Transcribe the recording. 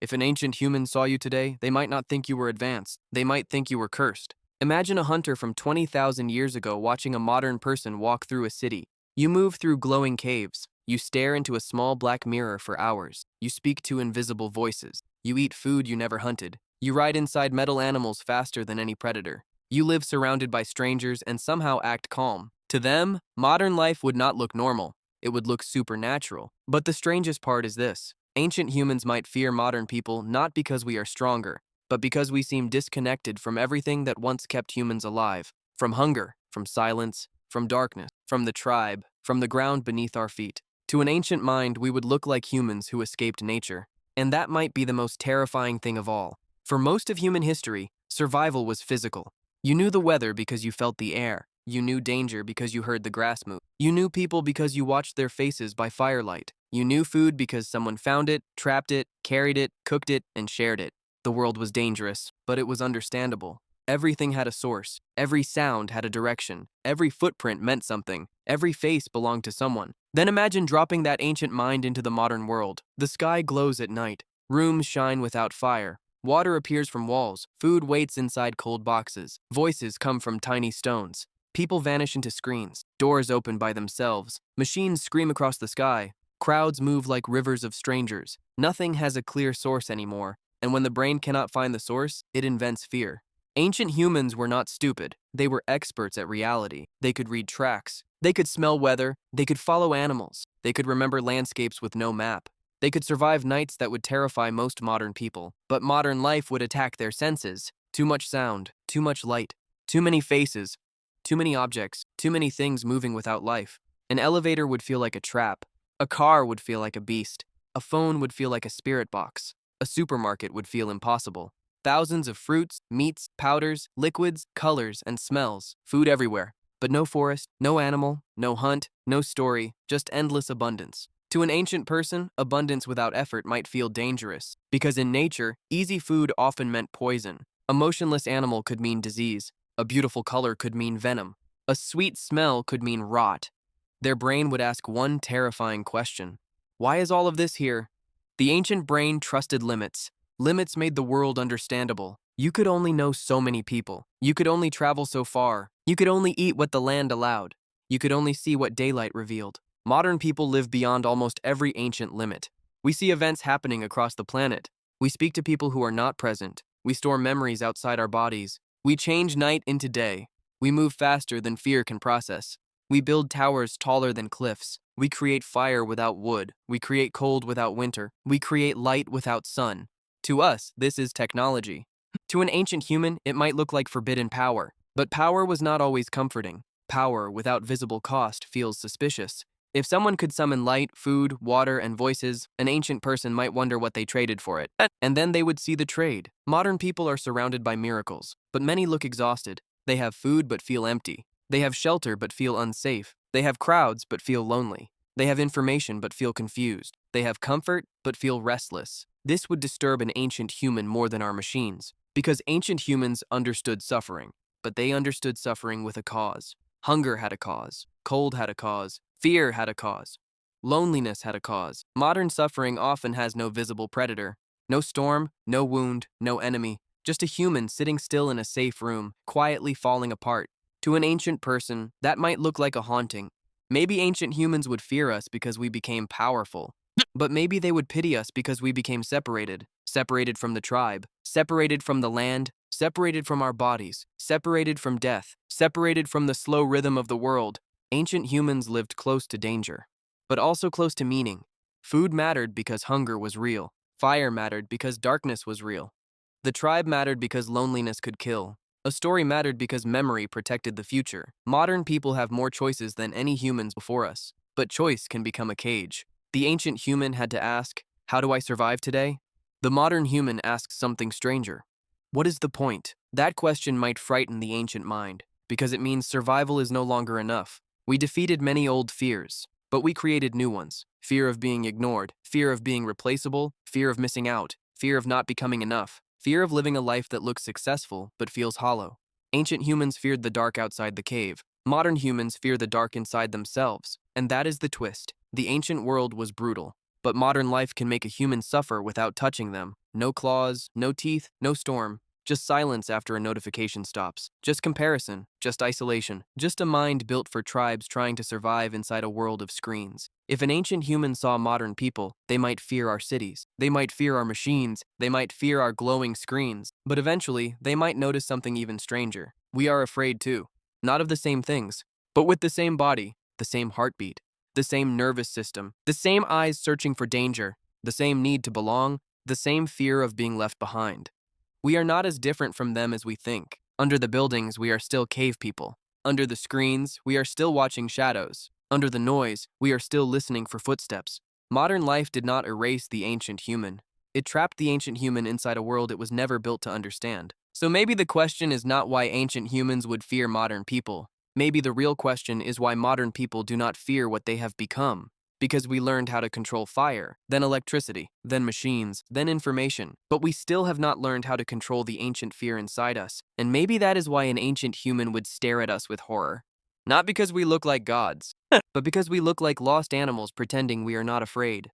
If an ancient human saw you today, they might not think you were advanced. They might think you were cursed. Imagine a hunter from 20,000 years ago watching a modern person walk through a city. You move through glowing caves. You stare into a small black mirror for hours. You speak to invisible voices. You eat food you never hunted. You ride inside metal animals faster than any predator. You live surrounded by strangers and somehow act calm. To them, modern life would not look normal. It would look supernatural. But the strangest part is this. Ancient humans might fear modern people not because we are stronger, but because we seem disconnected from everything that once kept humans alive. From hunger, from silence, from darkness, from the tribe, from the ground beneath our feet. To an ancient mind, we would look like humans who escaped nature. And that might be the most terrifying thing of all. For most of human history, survival was physical. You knew the weather because you felt the air. You knew danger because you heard the grass move. You knew people because you watched their faces by firelight. You knew food because someone found it, trapped it, carried it, cooked it, and shared it. The world was dangerous, but it was understandable. Everything had a source. Every sound had a direction. Every footprint meant something. Every face belonged to someone. Then imagine dropping that ancient mind into the modern world. The sky glows at night. Rooms shine without fire. Water appears from walls. Food waits inside cold boxes. Voices come from tiny stones. People vanish into screens. Doors open by themselves. Machines scream across the sky. Crowds move like rivers of strangers. Nothing has a clear source anymore. And when the brain cannot find the source, it invents fear. Ancient humans were not stupid. They were experts at reality. They could read tracks. They could smell weather. They could follow animals. They could remember landscapes with no map. They could survive nights that would terrify most modern people. But modern life would attack their senses. Too much sound, too much light, too many faces, too many objects, too many things moving without life. An elevator would feel like a trap. A car would feel like a beast. A phone would feel like a spirit box. A supermarket would feel impossible. Thousands of fruits, meats, powders, liquids, colors, and smells. Food everywhere. But no forest, no animal, no hunt, no story, just endless abundance. To an ancient person, abundance without effort might feel dangerous, because in nature, easy food often meant poison. A motionless animal could mean disease. A beautiful color could mean venom. A sweet smell could mean rot. Their brain would ask one terrifying question. Why is all of this here? The ancient brain trusted limits. Limits made the world understandable. You could only know so many people. You could only travel so far. You could only eat what the land allowed. You could only see what daylight revealed. Modern people live beyond almost every ancient limit. We see events happening across the planet. We speak to people who are not present. We store memories outside our bodies. We change night into day. We move faster than fear can process. We build towers taller than cliffs. We create fire without wood. We create cold without winter. We create light without sun. To us, this is technology. To an ancient human, it might look like forbidden power. But power was not always comforting. Power without visible cost feels suspicious. If someone could summon light, food, water, and voices, an ancient person might wonder what they traded for it. And then they would see the trade. Modern people are surrounded by miracles, but many look exhausted. They have food but feel empty. They have shelter but feel unsafe. They have crowds but feel lonely. They have information but feel confused. They have comfort but feel restless. This would disturb an ancient human more than our machines, because ancient humans understood suffering, but they understood suffering with a cause. Hunger had a cause. Cold had a cause. Fear had a cause. Loneliness had a cause. Modern suffering often has no visible predator. No storm, no wound, no enemy. Just a human sitting still in a safe room, quietly falling apart. To an ancient person, that might look like a haunting. Maybe ancient humans would fear us because we became powerful. But maybe they would pity us because we became separated. Separated from the tribe. Separated from the land. Separated from our bodies. Separated from death. Separated from the slow rhythm of the world. Ancient humans lived close to danger, but also close to meaning. Food mattered because hunger was real. Fire mattered because darkness was real. The tribe mattered because loneliness could kill. A story mattered because memory protected the future. Modern people have more choices than any humans before us, but choice can become a cage. The ancient human had to ask, how do I survive today? The modern human asks something stranger. What is the point? That question might frighten the ancient mind, because it means survival is no longer enough. We defeated many old fears, but we created new ones. Fear of being ignored, fear of being replaceable, fear of missing out, fear of not becoming enough, fear of living a life that looks successful but feels hollow. Ancient humans feared the dark outside the cave. Modern humans fear the dark inside themselves. And that is the twist. The ancient world was brutal. But modern life can make a human suffer without touching them. No claws, no teeth, no storm. Just silence after a notification stops. Just comparison. Just isolation. Just a mind built for tribes trying to survive inside a world of screens. If an ancient human saw modern people, they might fear our cities. They might fear our machines. They might fear our glowing screens. But eventually, they might notice something even stranger. We are afraid too. Not of the same things, but with the same body, the same heartbeat, the same nervous system, the same eyes searching for danger, the same need to belong, the same fear of being left behind. We are not as different from them as we think. Under the buildings, we are still cave people. Under the screens, we are still watching shadows. Under the noise, we are still listening for footsteps. Modern life did not erase the ancient human. It trapped the ancient human inside a world it was never built to understand. So maybe the question is not why ancient humans would fear modern people. Maybe the real question is why modern people do not fear what they have become. Because we learned how to control fire, then electricity, then machines, then information. But we still have not learned how to control the ancient fear inside us. And maybe that is why an ancient human would stare at us with horror. Not because we look like gods, but because we look like lost animals pretending we are not afraid.